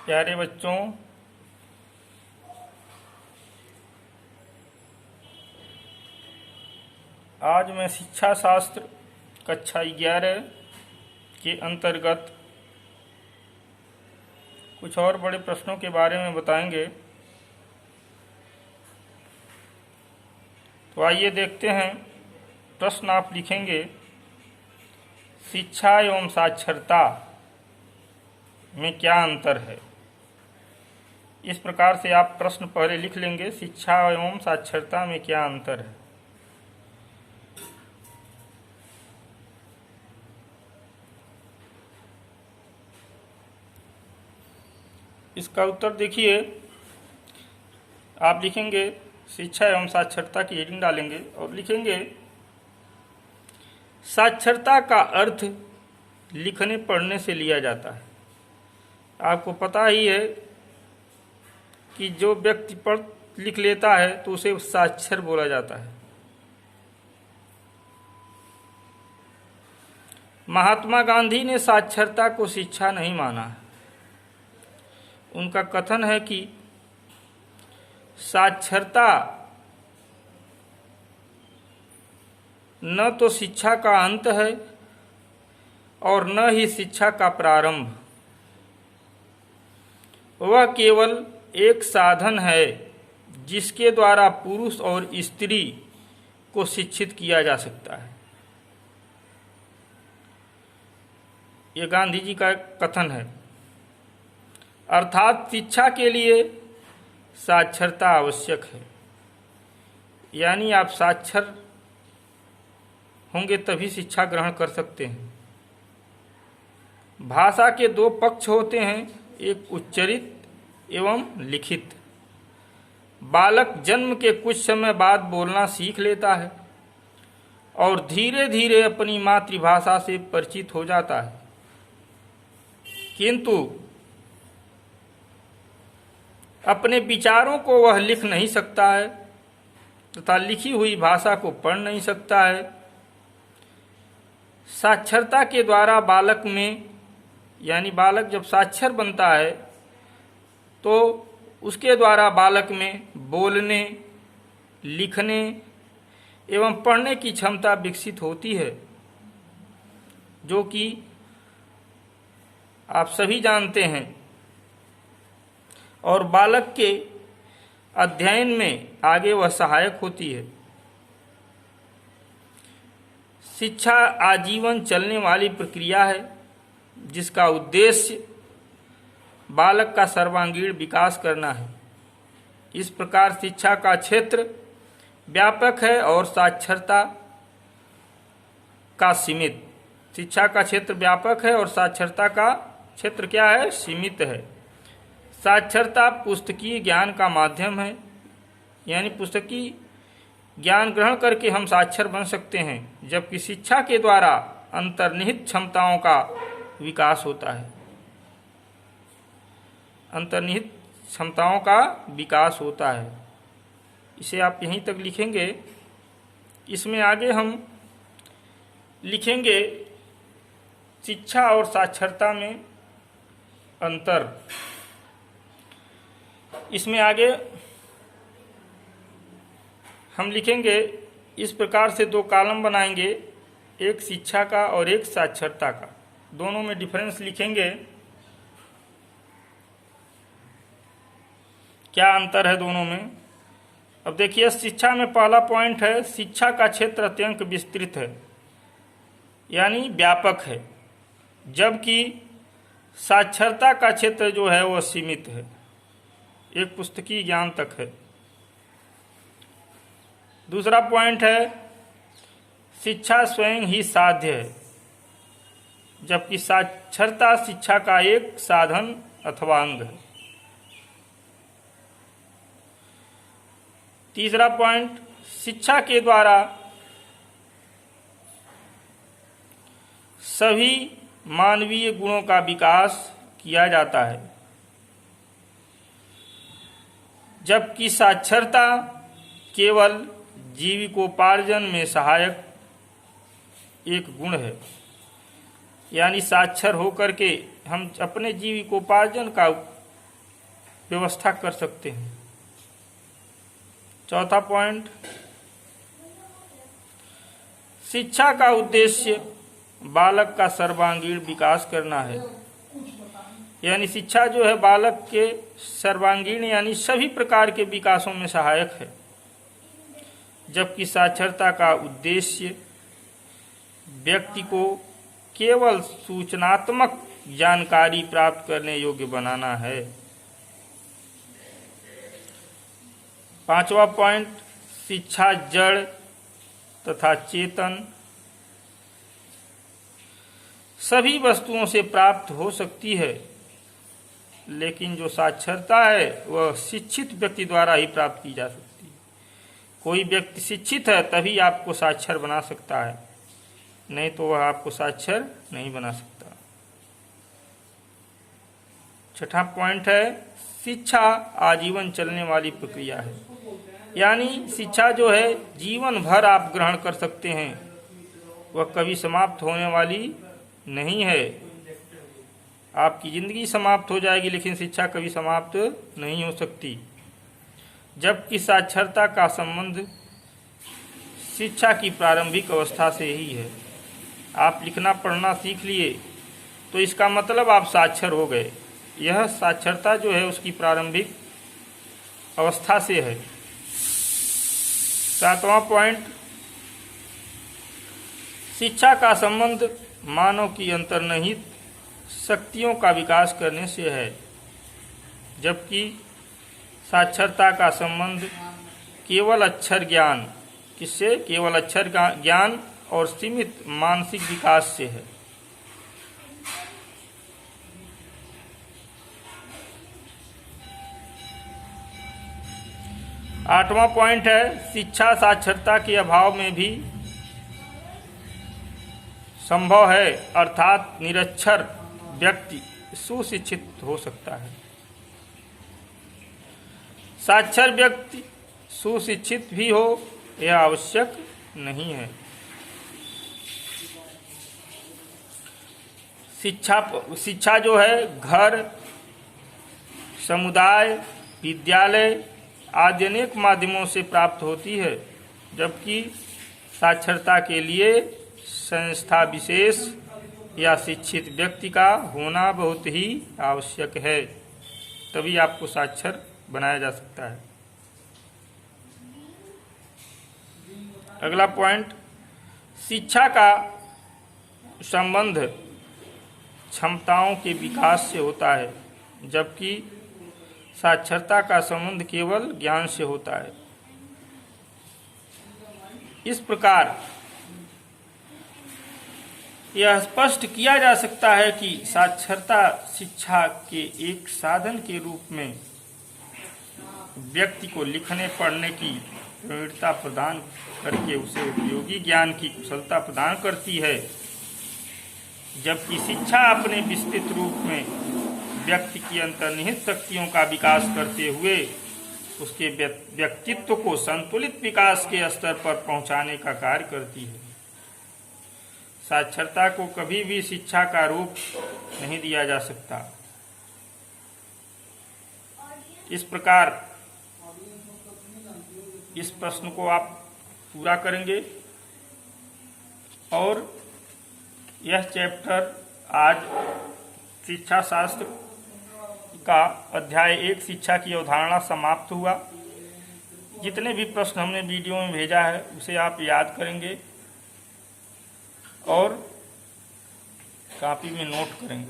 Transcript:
प्यारे बच्चों, आज मैं शिक्षा शास्त्र कक्षा 11 के अंतर्गत कुछ और बड़े प्रश्नों के बारे में बताएंगे। तो आइए देखते हैं। प्रश्न आप लिखेंगे, शिक्षा एवं साक्षरता में क्या अंतर है। इस प्रकार से आप प्रश्न पहले लिख लेंगे, शिक्षा एवं साक्षरता में क्या अंतर है। इसका उत्तर देखिए, आप लिखेंगे शिक्षा एवं साक्षरता की हेडिंग डालेंगे और लिखेंगे, साक्षरता का अर्थ लिखने पढ़ने से लिया जाता है। आपको पता ही है कि जो व्यक्ति पढ़ लिख लेता है तो उसे साक्षर बोला जाता है। महात्मा गांधी ने साक्षरता को शिक्षा नहीं माना है। उनका कथन है कि साक्षरता न तो शिक्षा का अंत है और न ही शिक्षा का प्रारंभ। वह केवल एक साधन है जिसके द्वारा पुरुष और स्त्री को शिक्षित किया जा सकता है। ये गांधी जी का कथन है। अर्थात शिक्षा के लिए साक्षरता आवश्यक है, यानी आप साक्षर होंगे तभी शिक्षा ग्रहण कर सकते हैं। भाषा के दो पक्ष होते हैं, एक उच्चरित एवं लिखित। बालक जन्म के कुछ समय बाद बोलना सीख लेता है और धीरे धीरे अपनी मातृभाषा से परिचित हो जाता है, किंतु अपने विचारों को वह लिख नहीं सकता है तथा लिखी हुई भाषा को पढ़ नहीं सकता है। साक्षरता के द्वारा बालक में, यानी बालक जब साक्षर बनता है तो उसके द्वारा बालक में बोलने, लिखने एवं पढ़ने की क्षमता विकसित होती है, जो कि आप सभी जानते हैं, और बालक के अध्ययन में आगे वह सहायक होती है। शिक्षा आजीवन चलने वाली प्रक्रिया है जिसका उद्देश्य बालक का सर्वांगीण विकास करना है। इस प्रकार शिक्षा का क्षेत्र व्यापक है और साक्षरता का सीमित। शिक्षा का क्षेत्र व्यापक है और साक्षरता का क्षेत्र क्या है? सीमित है। साक्षरता पुस्तकीय ज्ञान का माध्यम है, यानी पुस्तकीय ज्ञान ग्रहण करके हम साक्षर बन सकते हैं, जबकि शिक्षा के द्वारा अंतर्निहित क्षमताओं का विकास होता है। अंतर्निहित क्षमताओं का विकास होता है। इसे आप यहीं तक लिखेंगे। इसमें आगे हम लिखेंगे शिक्षा और साक्षरता में अंतर। इसमें आगे हम लिखेंगे, इस प्रकार से दो कॉलम बनाएंगे, एक शिक्षा का और एक साक्षरता का। दोनों में डिफरेंस लिखेंगे, क्या अंतर है दोनों में। अब देखिए, शिक्षा में पहला पॉइंट है, शिक्षा का क्षेत्र अत्यंत विस्तृत है, यानी व्यापक है, जबकि साक्षरता का क्षेत्र जो है वह सीमित है, एक पुस्तकीय ज्ञान तक है। दूसरा पॉइंट है, शिक्षा स्वयं ही साध्य है, जबकि साक्षरता शिक्षा का एक साधन अथवा अंग है। तीसरा पॉइंट, शिक्षा के द्वारा सभी मानवीय गुणों का विकास किया जाता है, जबकि साक्षरता केवल जीविकोपार्जन में सहायक एक गुण है। यानी साक्षर होकर के हम अपने जीविकोपार्जन का व्यवस्था कर सकते हैं। चौथा पॉइंट, शिक्षा का उद्देश्य बालक का सर्वांगीण विकास करना है। यानी शिक्षा जो है बालक के सर्वांगीण यानी सभी प्रकार के विकासों में सहायक है, जबकि साक्षरता का उद्देश्य व्यक्ति को केवल सूचनात्मक जानकारी प्राप्त करने योग्य बनाना है। पांचवा पॉइंट, शिक्षा जड़ तथा चेतन सभी वस्तुओं से प्राप्त हो सकती है, लेकिन जो साक्षरता है वह शिक्षित व्यक्ति द्वारा ही प्राप्त की जा सकती है। कोई व्यक्ति शिक्षित है तभी आपको साक्षर बना सकता है, नहीं तो वह आपको साक्षर नहीं बना सकता। छठा पॉइंट है, शिक्षा आजीवन चलने वाली प्रक्रिया है। यानी शिक्षा जो है जीवन भर आप ग्रहण कर सकते हैं, वह कभी समाप्त होने वाली नहीं है। आपकी जिंदगी समाप्त हो जाएगी लेकिन शिक्षा कभी समाप्त नहीं हो सकती। जबकि साक्षरता का संबंध शिक्षा की प्रारंभिक अवस्था से ही है। आप लिखना पढ़ना सीख लिए तो इसका मतलब आप साक्षर हो गए। यह साक्षरता जो है उसकी प्रारंभिक अवस्था से है। सातवां पॉइंट, शिक्षा का संबंध मानव की अंतर्निहित शक्तियों का विकास करने से है, जबकि साक्षरता का संबंध केवल अक्षर ज्ञान किससे, केवल अक्षर ज्ञान और सीमित मानसिक विकास से है। आठवां पॉइंट है, शिक्षा साक्षरता के अभाव में भी संभव है, अर्थात निरक्षर व्यक्ति सुशिक्षित हो सकता है। साक्षर व्यक्ति सुशिक्षित भी हो यह आवश्यक नहीं है। शिक्षा जो है घर, समुदाय, विद्यालय आदि अनेक माध्यमों से प्राप्त होती है, जबकि साक्षरता के लिए संस्था विशेष या शिक्षित व्यक्ति का होना बहुत ही आवश्यक है, तभी आपको साक्षर बनाया जा सकता है। अगला पॉइंट, शिक्षा का संबंध क्षमताओं के विकास से होता है, जबकि साक्षरता का संबंध केवल ज्ञान से होता है। इस प्रकार यह स्पष्ट किया जा सकता है कि साक्षरता शिक्षा के एक साधन के रूप में व्यक्ति को लिखने पढ़ने की प्रवृत्ति प्रदान करके उसे उपयोगी ज्ञान की कुशलता प्रदान करती है, जबकि शिक्षा अपने विस्तृत रूप में व्यक्ति की अंतर्निहित शक्तियों का विकास करते हुए उसके व्यक्तित्व को संतुलित विकास के स्तर पर पहुंचाने का कार्य करती है। साक्षरता को कभी भी शिक्षा का रूप नहीं दिया जा सकता। इस प्रकार इस प्रश्न को आप पूरा करेंगे और यह चैप्टर आज शिक्षा शास्त्र का अध्याय 1 शिक्षा की अवधारणा समाप्त हुआ। जितने भी प्रश्न हमने वीडियो में भेजा है उसे आप याद करेंगे और कॉपी में नोट करेंगे।